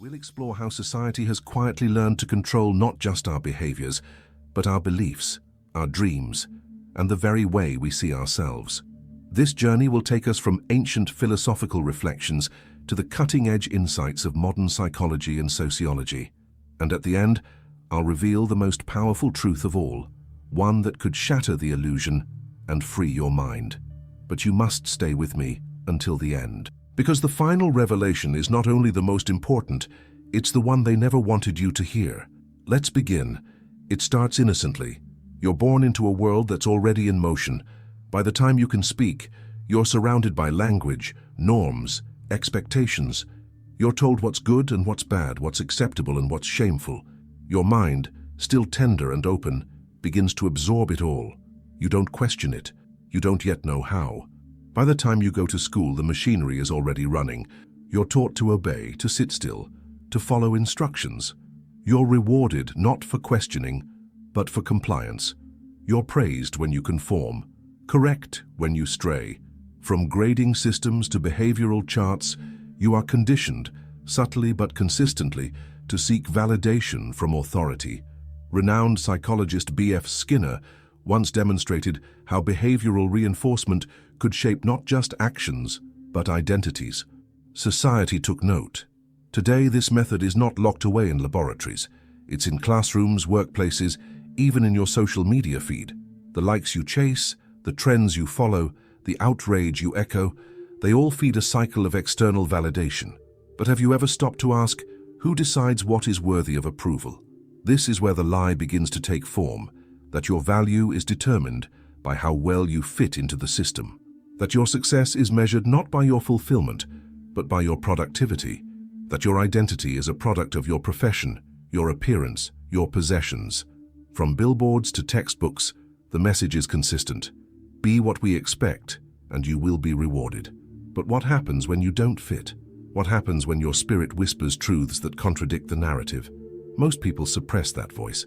We'll explore how society has quietly learned to control not just our behaviors, but our beliefs, our dreams, and the very way we see ourselves. This journey will take us from ancient philosophical reflections to the cutting-edge insights of modern psychology and sociology. And at the end, I'll reveal the most powerful truth of all, one that could shatter the illusion and free your mind. But you must stay with me until the end. Because the final revelation is not only the most important, it's the one they never wanted you to hear. Let's begin. It starts innocently. You're born into a world that's already in motion. By the time you can speak, you're surrounded by language, norms, expectations. You're told what's good and what's bad, what's acceptable and what's shameful. Your mind, still tender and open, begins to absorb it all. You don't question it. You don't yet know how. By the time you go to school, the machinery is already running. You're taught to obey, to sit still, to follow instructions. You're rewarded not for questioning, but for compliance. You're praised when you conform, correct when you stray. From grading systems to behavioral charts, you are conditioned, subtly but consistently, to seek validation from authority. Renowned psychologist B.F. Skinner once demonstrated how behavioral reinforcement could shape not just actions, but identities. Society took note. Today, this method is not locked away in laboratories. It's in classrooms, workplaces, even in your social media feed. The likes you chase, the trends you follow, the outrage you echo, they all feed a cycle of external validation. But have you ever stopped to ask, who decides what is worthy of approval? This is where the lie begins to take form, that your value is determined by how well you fit into the system, that your success is measured not by your fulfillment, but by your productivity, that your identity is a product of your profession, your appearance, your possessions. From billboards to textbooks, the message is consistent. Be what we expect, and you will be rewarded. But what happens when you don't fit? What happens when your spirit whispers truths that contradict the narrative? Most people suppress that voice.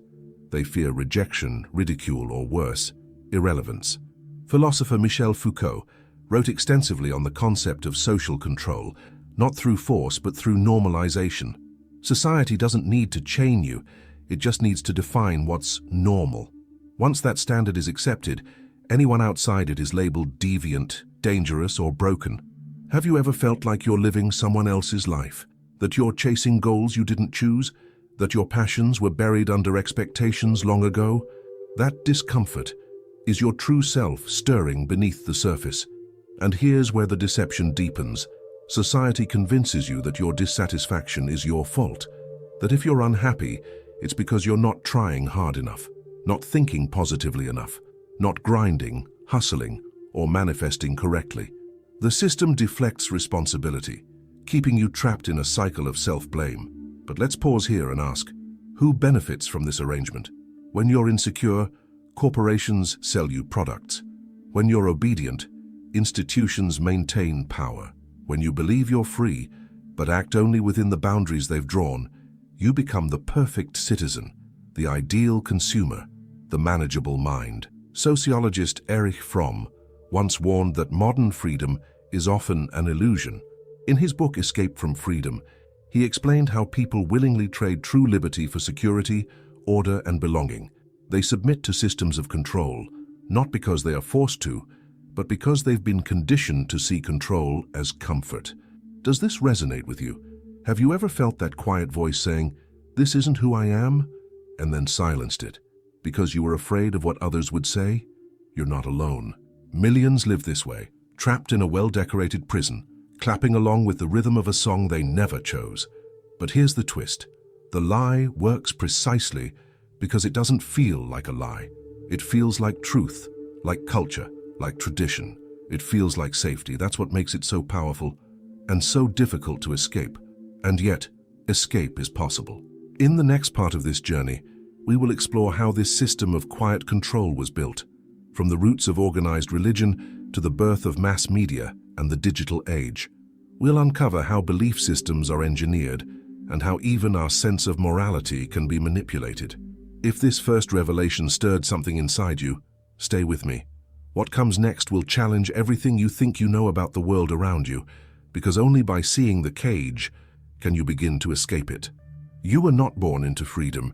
They fear rejection, ridicule, or worse, irrelevance. Philosopher Michel Foucault wrote extensively on the concept of social control, not through force but through normalization. Society doesn't need to chain you, it just needs to define what's normal. Once that standard is accepted, anyone outside it is labeled deviant, dangerous, or broken. Have you ever felt like you're living someone else's life? That you're chasing goals you didn't choose? That your passions were buried under expectations long ago? That discomfort is your true self stirring beneath the surface. And here's where the deception deepens. Society convinces you that your dissatisfaction is your fault, that if you're unhappy, it's because you're not trying hard enough, not thinking positively enough, not grinding, hustling, or manifesting correctly. The system deflects responsibility, keeping you trapped in a cycle of self-blame. But let's pause here and ask, who benefits from this arrangement? When you're insecure, corporations sell you products. When you're obedient, institutions maintain power. When you believe you're free, but act only within the boundaries they've drawn, you become the perfect citizen, the ideal consumer, the manageable mind. Sociologist Erich Fromm once warned that modern freedom is often an illusion. In his book Escape from Freedom, he explained how people willingly trade true liberty for security, order, and belonging. They submit to systems of control, not because they are forced to, but because they've been conditioned to see control as comfort. Does this resonate with you? Have you ever felt that quiet voice saying, "This isn't who I am," and then silenced it because you were afraid of what others would say? You're not alone. Millions live this way, trapped in a well-decorated prison, clapping along with the rhythm of a song they never chose. But here's the twist. The lie works precisely because it doesn't feel like a lie. It feels like truth, like culture, like tradition. It feels like safety. That's what makes it so powerful and so difficult to escape. And yet, escape is possible. In the next part of this journey, we will explore how this system of quiet control was built, from the roots of organized religion to the birth of mass media and the digital age. We'll uncover how belief systems are engineered and how even our sense of morality can be manipulated. If this first revelation stirred something inside you, stay with me. What comes next will challenge everything you think you know about the world around you, because only by seeing the cage, Can you begin to escape it? You were not born into freedom.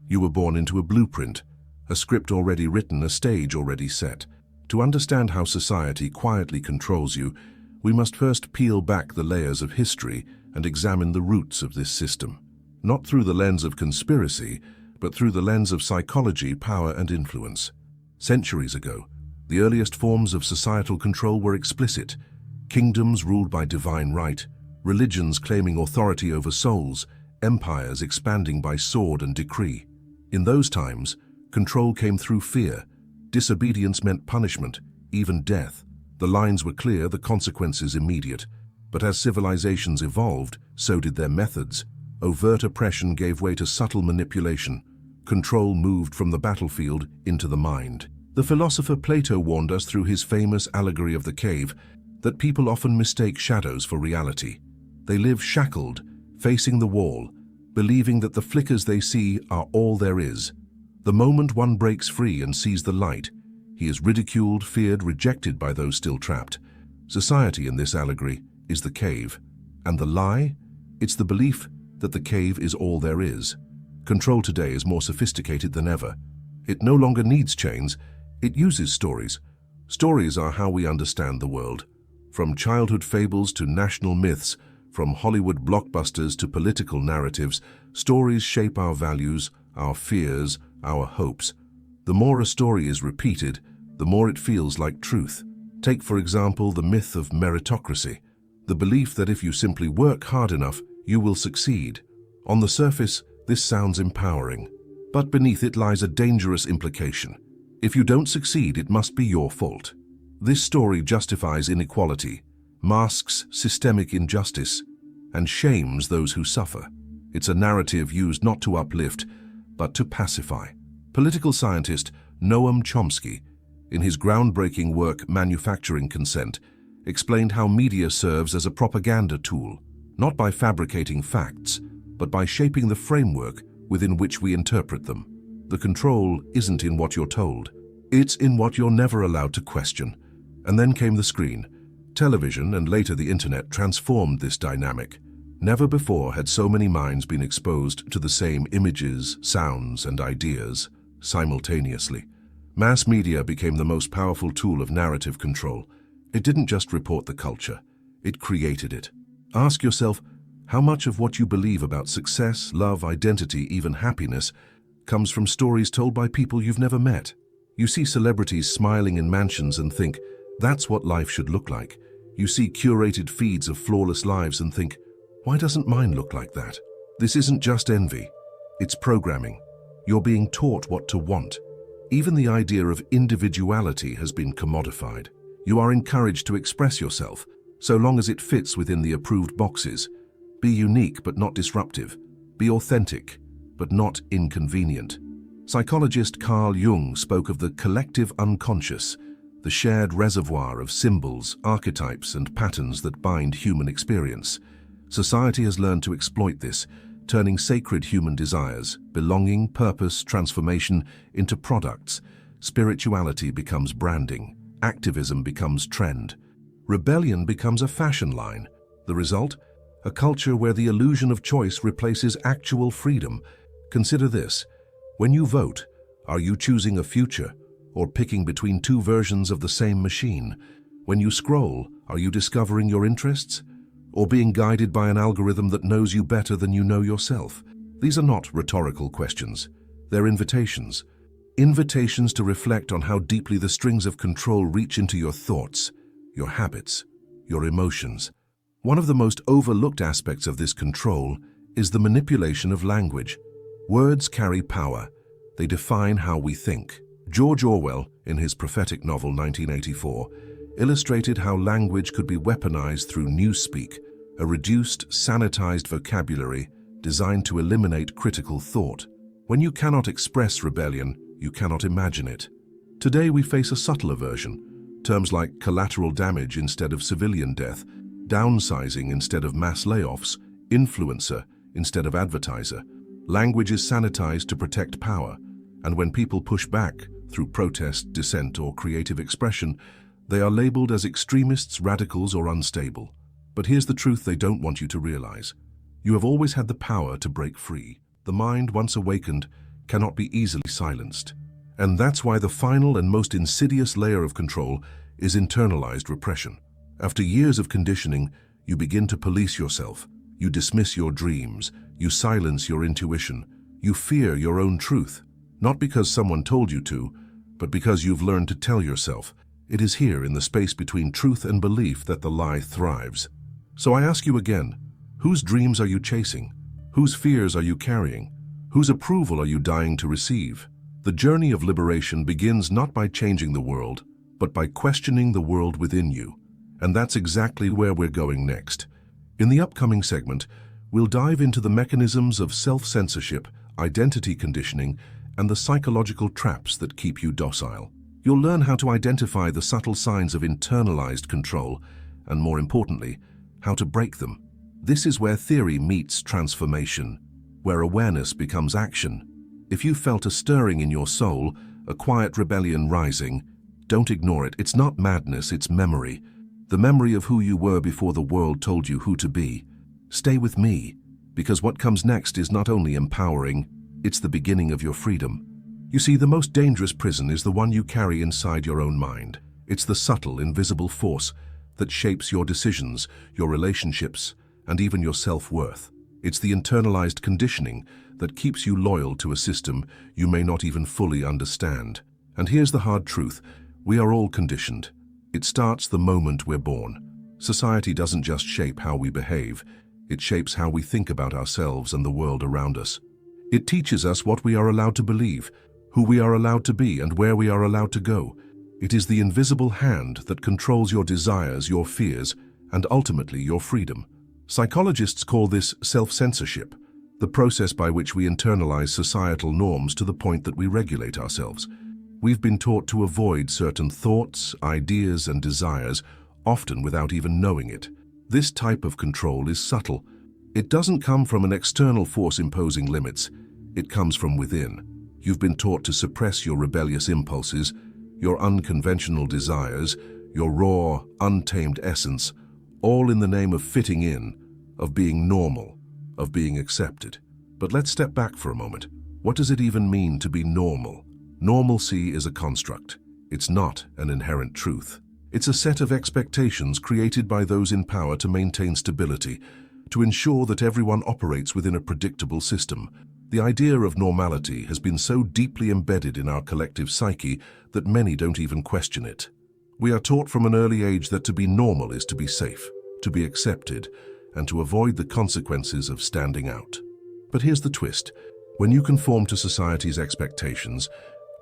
You were born into a blueprint, a script already written, a stage already set. To understand how society quietly controls you, we must first peel back the layers of history and examine the roots of this system. Not through the lens of conspiracy, but through the lens of psychology, power, and influence. Centuries ago, the earliest forms of societal control were explicit. Kingdoms ruled by divine right, religions claiming authority over souls, empires expanding by sword and decree. In those times, control came through fear. Disobedience meant punishment, even death. The lines were clear, the consequences immediate. But as civilizations evolved, so did their methods. Overt oppression gave way to subtle manipulation. Control moved from the battlefield into the mind. The philosopher Plato warned us through his famous allegory of the cave that people often mistake shadows for reality. They live shackled, facing the wall, believing that the flickers they see are all there is. The moment one breaks free and sees the light, he is ridiculed, feared, rejected by those still trapped. Society in this allegory is the cave. And the lie? It's the belief that the cave is all there is. Control today is more sophisticated than ever. It no longer needs chains, it uses stories. Stories are how we understand the world. From childhood fables to national myths, from Hollywood blockbusters to political narratives, stories shape our values, our fears, our hopes. The more a story is repeated, the more it feels like truth. Take, for example, the myth of meritocracy, the belief that if you simply work hard enough, you will succeed. On the surface, this sounds empowering, but beneath it lies a dangerous implication. If you don't succeed, it must be your fault. This story justifies inequality, masks systemic injustice, and shames those who suffer. It's a narrative used not to uplift, but to pacify. Political scientist Noam Chomsky, in his groundbreaking work Manufacturing Consent, explained how media serves as a propaganda tool, not by fabricating facts, but by shaping the framework within which we interpret them. The control isn't in what you're told, it's in what you're never allowed to question. And then came the screen. Television and later the internet transformed this dynamic. Never before had so many minds been exposed to the same images, sounds, and ideas simultaneously. Mass media became the most powerful tool of narrative control. It didn't just report the culture, it created it. Ask yourself, how much of what you believe about success, love, identity, even happiness, comes from stories told by people you've never met? You see celebrities smiling in mansions and think, that's what life should look like. You see curated feeds of flawless lives and think, why doesn't mine look like that? This isn't just envy, it's programming. You're being taught what to want. Even the idea of individuality has been commodified. You are encouraged to express yourself, so long as it fits within the approved boxes. Be unique but not disruptive. Be authentic but not inconvenient. Psychologist Carl Jung spoke of the collective unconscious, the shared reservoir of symbols, archetypes, and patterns that bind human experience. Society has learned to exploit this, turning sacred human desires, belonging, purpose, transformation into products. Spirituality becomes branding. Activism becomes trend. Rebellion becomes a fashion line. The result? A culture where the illusion of choice replaces actual freedom. Consider this. When you vote, are you choosing a future or picking between two versions of the same machine? When you scroll, are you discovering your interests or being guided by an algorithm that knows you better than you know yourself? These are not rhetorical questions. They're invitations. Invitations to reflect on how deeply the strings of control reach into your thoughts, your habits, your emotions. One of the most overlooked aspects of this control is the manipulation of language. Words carry power. They define how we think. George Orwell, in his prophetic novel 1984, illustrated how language could be weaponized through newspeak, a reduced, sanitized vocabulary designed to eliminate critical thought. When you cannot express rebellion, you cannot imagine it. Today we face a subtler version. Terms like collateral damage instead of civilian death, downsizing instead of mass layoffs, influencer instead of advertiser. Language is sanitized to protect power, and when people push back through protest, dissent, or creative expression, they are labeled as extremists, radicals, or unstable. But here's the truth they don't want you to realize. You have always had the power to break free. The mind, once awakened, cannot be easily silenced. And that's why the final and most insidious layer of control is internalized repression. After years of conditioning, you begin to police yourself. You dismiss your dreams. You silence your intuition. You fear your own truth. Not because someone told you to, but because you've learned to tell yourself. It is here in the space between truth and belief that the lie thrives. So I ask you again, whose dreams are you chasing? Whose fears are you carrying? Whose approval are you dying to receive? The journey of liberation begins not by changing the world, but by questioning the world within you. And that's exactly where we're going next. In the upcoming segment, we'll dive into the mechanisms of self-censorship, identity conditioning, and the psychological traps that keep you docile. You'll learn how to identify the subtle signs of internalized control, and more importantly, how to break them. This is where theory meets transformation, where awareness becomes action. If you felt a stirring in your soul, a quiet rebellion rising, don't ignore it. It's not madness, it's memory. The memory of who you were before the world told you who to be. Stay with me, because what comes next is not only empowering, it's the beginning of your freedom. You see, the most dangerous prison is the one you carry inside your own mind. It's the subtle, invisible force that shapes your decisions, your relationships, and even your self-worth. It's the internalized conditioning that keeps you loyal to a system you may not even fully understand. And here's the hard truth. We are all conditioned. It starts the moment we're born. Society doesn't just shape how we behave. It shapes how we think about ourselves and the world around us. It teaches us what we are allowed to believe, who we are allowed to be, and where we are allowed to go. It is the invisible hand that controls your desires, your fears, and ultimately your freedom. Psychologists call this self-censorship, the process by which we internalize societal norms to the point that we regulate ourselves. We've been taught to avoid certain thoughts, ideas, and desires, often without even knowing it. This type of control is subtle. It doesn't come from an external force imposing limits. It comes from within. You've been taught to suppress your rebellious impulses, your unconventional desires, your raw, untamed essence, all in the name of fitting in, of being normal, of being accepted. But let's step back for a moment. What does it even mean to be normal? Normalcy is a construct. It's not an inherent truth. It's a set of expectations created by those in power to maintain stability, to ensure that everyone operates within a predictable system. The idea of normality has been so deeply embedded in our collective psyche that many don't even question it. We are taught from an early age that to be normal is to be safe, to be accepted, and to avoid the consequences of standing out. But here's the twist. When you conform to society's expectations,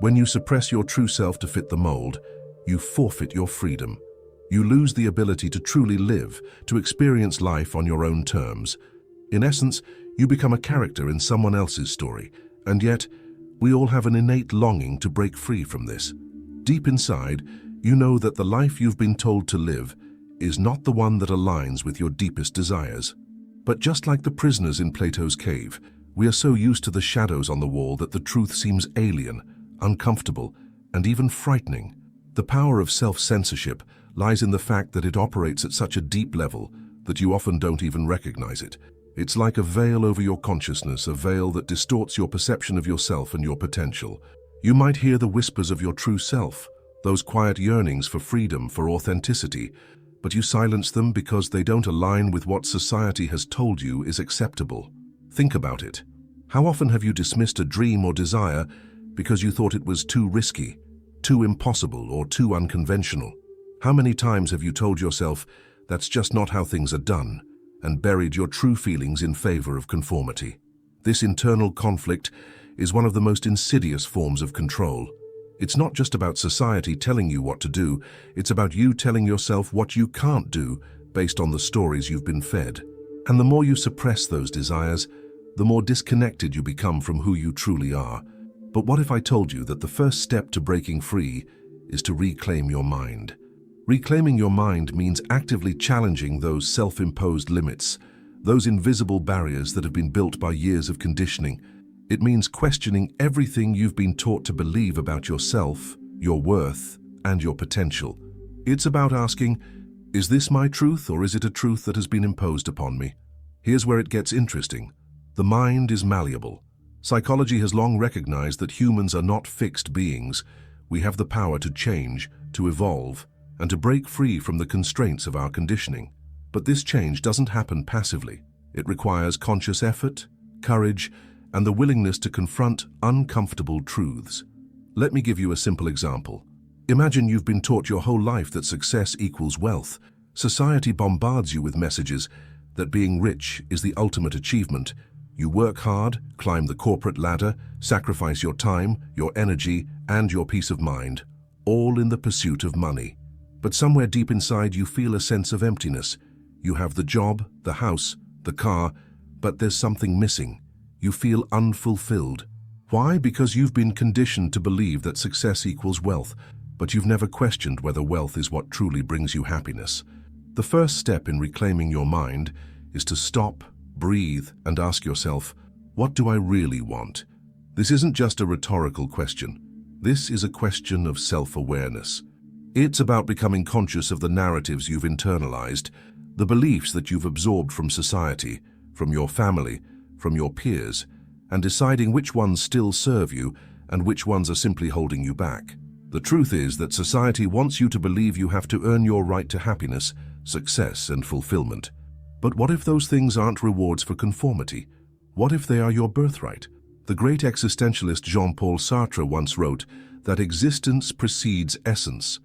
when you suppress your true self to fit the mold, you forfeit your freedom. You lose the ability to truly live, to experience life on your own terms. In essence, you become a character in someone else's story, and yet, we all have an innate longing to break free from this. Deep inside, you know that the life you've been told to live is not the one that aligns with your deepest desires. But just like the prisoners in Plato's cave, we are so used to the shadows on the wall that the truth seems alien, uncomfortable, and even frightening. The power of self-censorship lies in the fact that it operates at such a deep level that you often don't even recognize it. It's like a veil over your consciousness, a veil that distorts your perception of yourself and your potential. You might hear the whispers of your true self, those quiet yearnings for freedom, for authenticity, but you silence them because they don't align with what society has told you is acceptable. Think about it. How often have you dismissed a dream or desire because you thought it was too risky, too impossible, or too unconventional? How many times have you told yourself, that's just not how things are done, and buried your true feelings in favor of conformity? This internal conflict is one of the most insidious forms of control. It's not just about society telling you what to do, it's about you telling yourself what you can't do based on the stories you've been fed. And the more you suppress those desires, the more disconnected you become from who you truly are. But what if I told you that the first step to breaking free is to reclaim your mind? Reclaiming your mind means actively challenging those self-imposed limits, those invisible barriers that have been built by years of conditioning. It means questioning everything you've been taught to believe about yourself, your worth, and your potential. It's about asking, is this my truth, or is it a truth that has been imposed upon me? Here's where it gets interesting. The mind is malleable. Psychology has long recognized that humans are not fixed beings. We have the power to change, to evolve, and to break free from the constraints of our conditioning. But this change doesn't happen passively. It requires conscious effort, courage, and the willingness to confront uncomfortable truths. Let me give you a simple example. Imagine you've been taught your whole life that success equals wealth. Society bombards you with messages that being rich is the ultimate achievement. You work hard, climb the corporate ladder, sacrifice your time, your energy, and your peace of mind, all in the pursuit of money. But somewhere deep inside you feel a sense of emptiness. You have the job, the house, the car, but there's something missing. You feel unfulfilled. Why? Because you've been conditioned to believe that success equals wealth, but you've never questioned whether wealth is what truly brings you happiness. The first step in reclaiming your mind is to stop, breathe, and ask yourself, what do I really want? This isn't just a rhetorical question. This is a question of self-awareness. It's about becoming conscious of the narratives you've internalized, the beliefs that you've absorbed from society, from your family, from your peers, and deciding which ones still serve you and which ones are simply holding you back. The truth is that society wants you to believe you have to earn your right to happiness, success, and fulfillment. But what if those things aren't rewards for conformity? What if they are your birthright? The great existentialist Jean-Paul Sartre once wrote that existence precedes essence.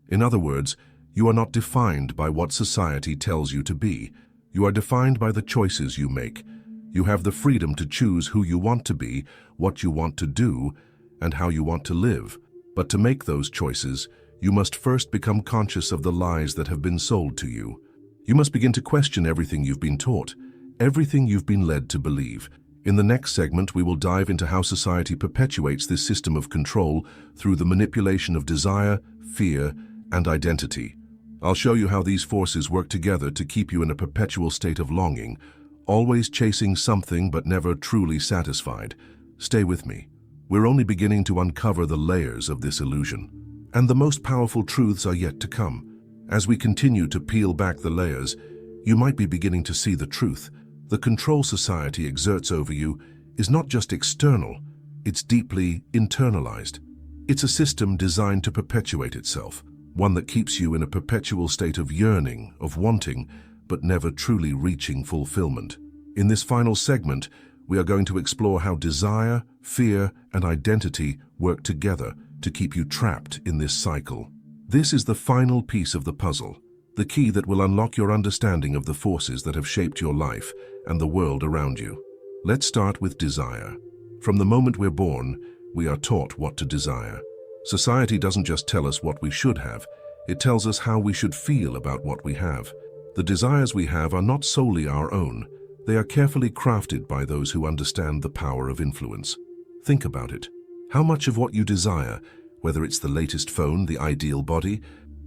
In other words, you are not defined by what society tells you to be. You are defined by the choices you make. You have the freedom to choose who you want to be, what you want to do, and how you want to live. But to make those choices, you must first become conscious of the lies that have been sold to you. You must begin to question everything you've been taught, everything you've been led to believe. In the next segment, we will dive into how society perpetuates this system of control through the manipulation of desire, fear, and identity. I'll show you how these forces work together to keep you in a perpetual state of longing, always chasing something but never truly satisfied. Stay with me. We're only beginning to uncover the layers of this illusion. And the most powerful truths are yet to come. As we continue to peel back the layers, you might be beginning to see the truth. The control society exerts over you is not just external, it's deeply internalized. It's a system designed to perpetuate itself, one that keeps you in a perpetual state of yearning, of wanting, but never truly reaching fulfillment. In this final segment, we are going to explore how desire, fear, and identity work together to keep you trapped in this cycle. This is the final piece of the puzzle, the key that will unlock your understanding of the forces that have shaped your life and the world around you. Let's start with desire. From the moment we're born, we are taught what to desire. Society doesn't just tell us what we should have, it tells us how we should feel about what we have. The desires we have are not solely our own. They are carefully crafted by those who understand the power of influence. Think about it. How much of what you desire, whether it's the latest phone, the ideal body,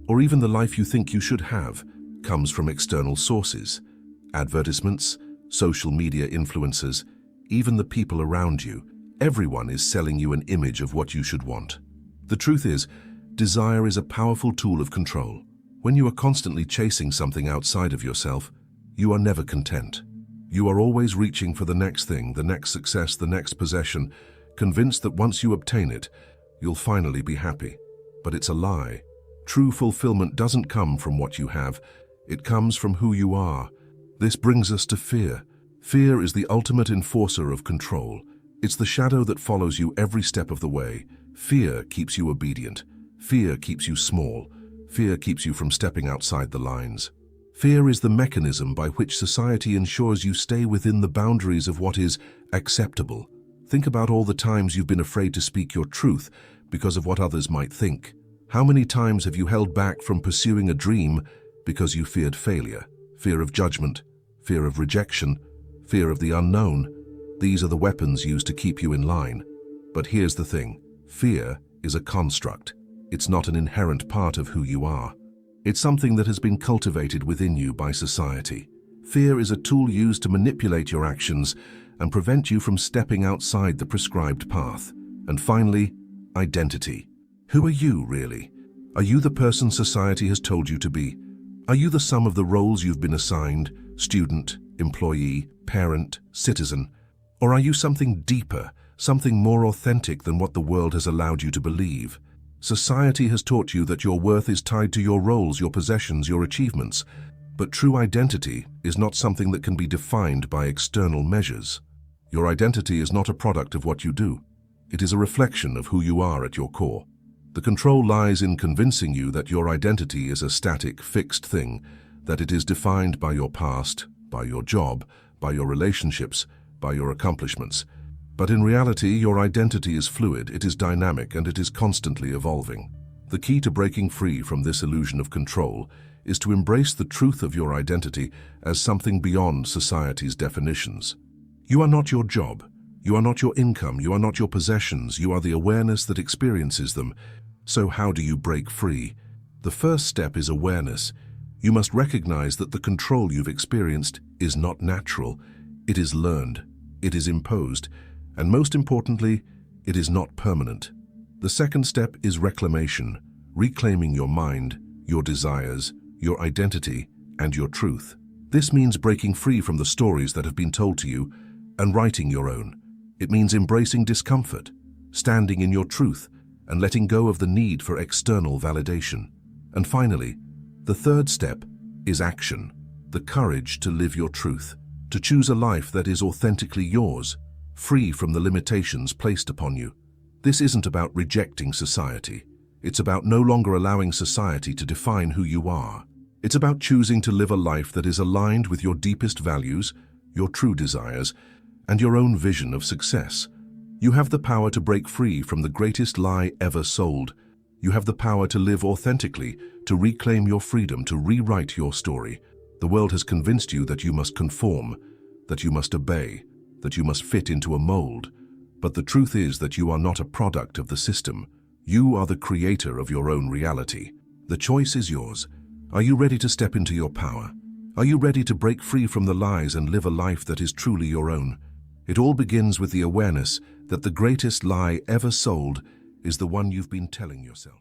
or even the life you think you should have, comes from external sources? Advertisements, social media influencers, even the people around you. Everyone is selling you an image of what you should want. The truth is, desire is a powerful tool of control. When you are constantly chasing something outside of yourself, you are never content. You are always reaching for the next thing, the next success, the next possession, convinced that once you obtain it, you'll finally be happy. But it's a lie. True fulfillment doesn't come from what you have, it comes from who you are. This brings us to fear. Fear is the ultimate enforcer of control. It's the shadow that follows you every step of the way. Fear keeps you obedient. Fear keeps you small. Fear keeps you from stepping outside the lines. Fear is the mechanism by which society ensures you stay within the boundaries of what is acceptable. Think about all the times you've been afraid to speak your truth because of what others might think. How many times have you held back from pursuing a dream because you feared failure? Fear of judgment, fear of rejection, fear of the unknown. These are the weapons used to keep you in line. But here's the thing. Fear is a construct. It's not an inherent part of who you are. It's something that has been cultivated within you by society. Fear is a tool used to manipulate your actions and prevent you from stepping outside the prescribed path. And finally, identity. Who are you, really? Are you the person society has told you to be? Are you the sum of the roles you've been assigned? Student, employee, parent, citizen? Or are you something deeper, something more authentic than what the world has allowed you to believe? Society has taught you that your worth is tied to your roles, your possessions, your achievements. But true identity is not something that can be defined by external measures. Your identity is not a product of what you do. It is a reflection of who you are at your core. The control lies in convincing you that your identity is a static, fixed thing, that it is defined by your past, by your job, by your relationships, by your accomplishments. But in reality, your identity is fluid, it is dynamic, and it is constantly evolving. The key to breaking free from this illusion of control is to embrace the truth of your identity as something beyond society's definitions. You are not your job. You are not your income. You are not your possessions. You are the awareness that experiences them. So how do you break free? The first step is awareness. You must recognize that the control you've experienced is not natural. It is learned. It is imposed. And most importantly, it is not permanent. The second step is reclamation, reclaiming your mind, your desires, your identity, and your truth. This means breaking free from the stories that have been told to you and writing your own. It means embracing discomfort, standing in your truth, and letting go of the need for external validation. And finally, the third step is action, the courage to live your truth, to choose a life that is authentically yours, free from the limitations placed upon you. This isn't about rejecting society. It's about no longer allowing society to define who you are. It's about choosing to live a life that is aligned with your deepest values, your true desires, and your own vision of success. You have the power to break free from the greatest lie ever sold. You have the power to live authentically, to reclaim your freedom, to rewrite your story. The world has convinced you that you must conform, that you must obey, that you must fit into a mold. But the truth is that you are not a product of the system. You are the creator of your own reality. The choice is yours. Are you ready to step into your power? Are you ready to break free from the lies and live a life that is truly your own? It all begins with the awareness that the greatest lie ever sold is the one you've been telling yourself.